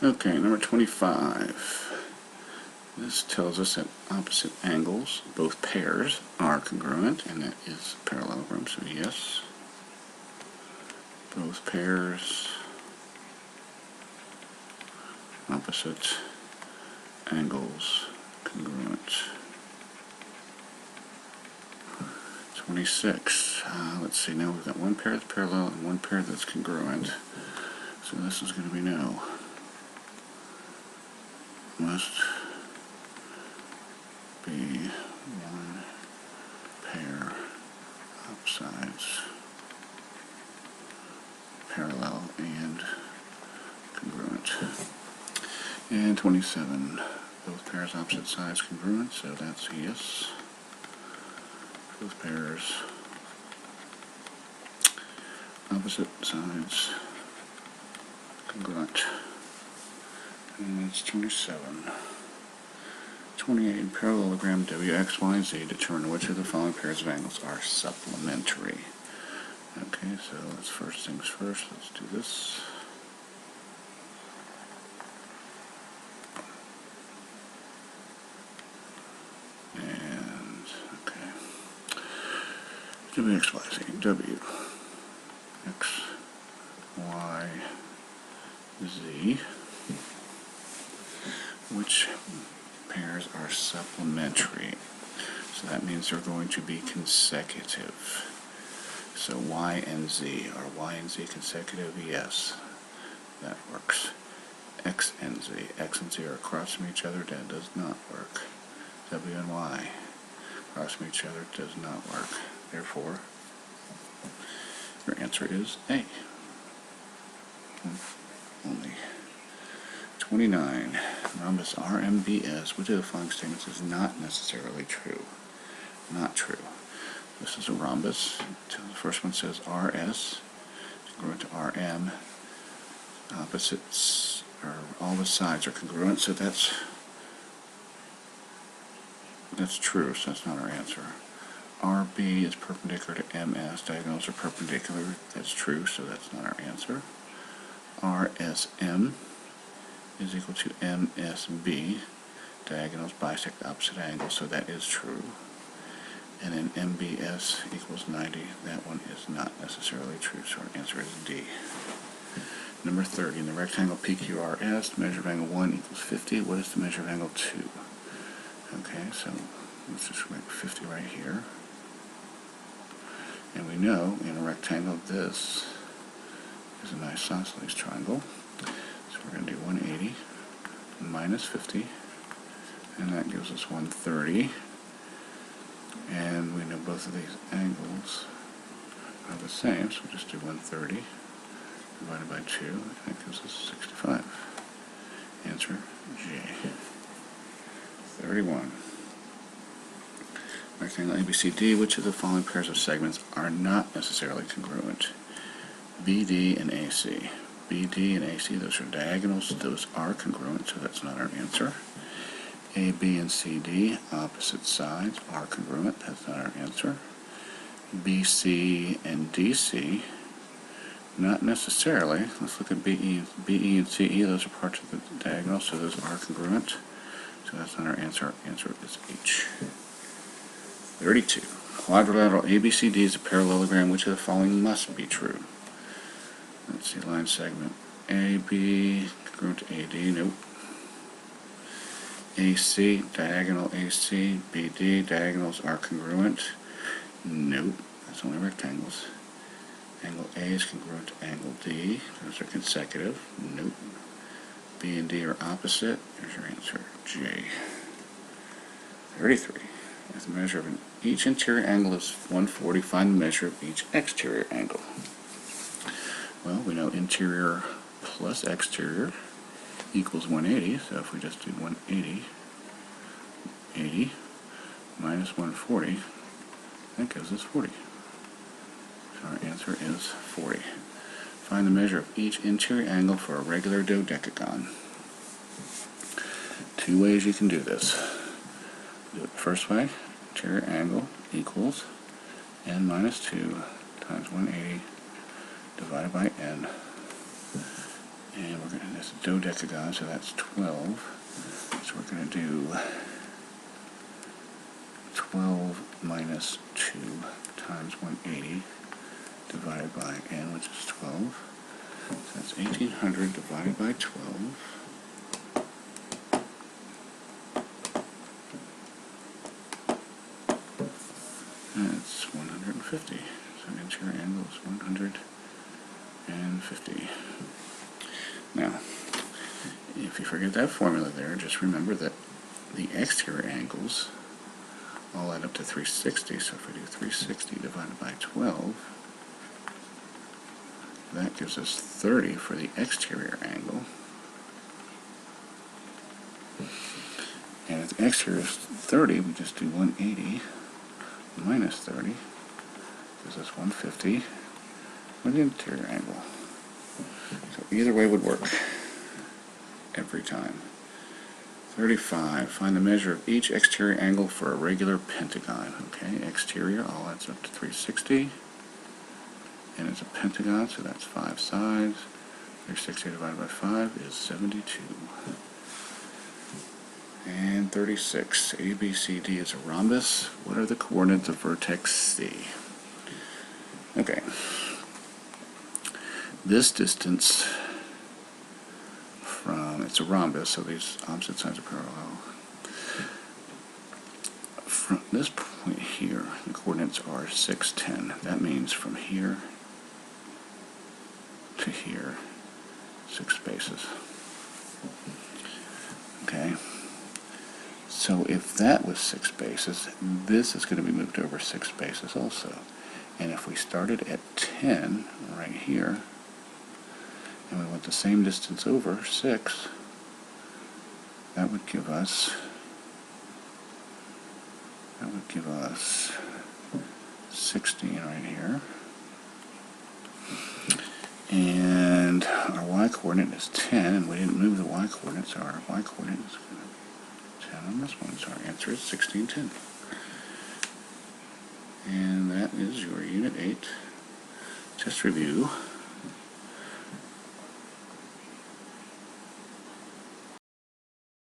Okay, number 25. This tells us that opposite angles, both pairs, are congruent, and that is parallelogram, so yes. Both pairs, opposite angles, congruent. 26. Let's see, now we've got one pair that's parallel and one pair that's congruent. So this is going to be no. Must be one pair of sides parallel and congruent. And 27. Both pairs opposite sides congruent, so that's yes. Both pairs opposite sides congruent. And that's 27. 28. Parallelogram WX, Y, and Z determine which of the following pairs of angles are supplementary. Okay, so let's first things first. Let's do this. And, okay. WX, Y, Z. W, X, Y, Z. Which pairs are supplementary? So that means they're going to be consecutive. So Y and Z. Are Y and Z consecutive? Yes. That works. X and Z. X and Z are across from each other. That does not work. W and Y across from each other does not work. Therefore, your answer is A. Only. 29. Rhombus RMBS. Which of the following statements is not necessarily true? Not true. This is a rhombus. The first one says RS. Congruent to RM. Opposites, or all the sides are congruent, so that's true, so that's not our answer. RB is perpendicular to MS. Diagonals are perpendicular. That's true, so that's not our answer. RSM is equal to MSB. Diagonals bisect opposite angles, so that is true. And then MBS equals 90. That one is not necessarily true, so our answer is D. Number 30. In the rectangle PQRS, the measure of angle 1 equals 50. What is the measure of angle 2? Okay, so let's just make 50 right here. And we know in a rectangle this is an isosceles triangle. So we're going to do 180 minus 50, and that gives us 130. And we know both of these angles are the same, so we'll just do 130 divided by 2, and that gives us 65. Answer J. 31. Rectangle ABCD, which of the following pairs of segments are not necessarily congruent? BD and AC. BD and AC, those are diagonals, those are congruent, so that's not our answer. AB and CD, opposite sides, are congruent, that's not our answer. BC and DC, not necessarily. Let's look at BE and CE, those are parts of the diagonal, so those are congruent. So that's not our answer. Our answer is H. 32. Quadrilateral ABCD is a parallelogram. Which of the following must be true? Let's see, line segment AB, congruent to AD, nope. AC, diagonal AC, BD, diagonals are congruent, nope, that's only rectangles. Angle A is congruent to angle D, those are consecutive, nope. B and D are opposite, there's your answer, J. 33. If the measure of each interior angle is 140, find the measure of each exterior angle. Well, we know interior plus exterior equals 180, so if we just do 180, 80 minus 140, that gives us 40. So our answer is 40. Find the measure of each interior angle for a regular dodecagon. Two ways you can do this. Do it the first way. Interior angle equals n minus 2 times 180 divided by n. And we're going to, this is dodecagon, so that's 12. So we're going to do 12 minus 2 times 180 divided by n, which is 12. So that's 1800 divided by 12. That's 150. So interior angle is 150. Now, if you forget that formula there, just remember that the exterior angles all add up to 360. So if we do 360 divided by 12, that gives us 30 for the exterior angle. And if the exterior is 30, we just do 180 minus 30, gives us 150 for the interior angle. So either way would work every time. 35, find the measure of each exterior angle for a regular pentagon. Okay, exterior all adds up to 360. And it's a pentagon, so that's 5 sides. 360 divided by 5 is 72. And 36, ABCD is a rhombus. What are the coordinates of vertex C? Okay. This distance from, it's a rhombus, so these opposite sides are parallel. From this point here, the coordinates are 6, 10. That means from here to here, 6 spaces. Okay. So if that was 6 spaces, this is going to be moved over 6 spaces also. And if we started at 10 right here, and we went the same distance over, 6, that would give us 16 right here. And our y-coordinate is 10, and we didn't move the y-coordinate, so our y-coordinate is 10 on this one, so our answer is 1610. And that is your Unit 8 test review.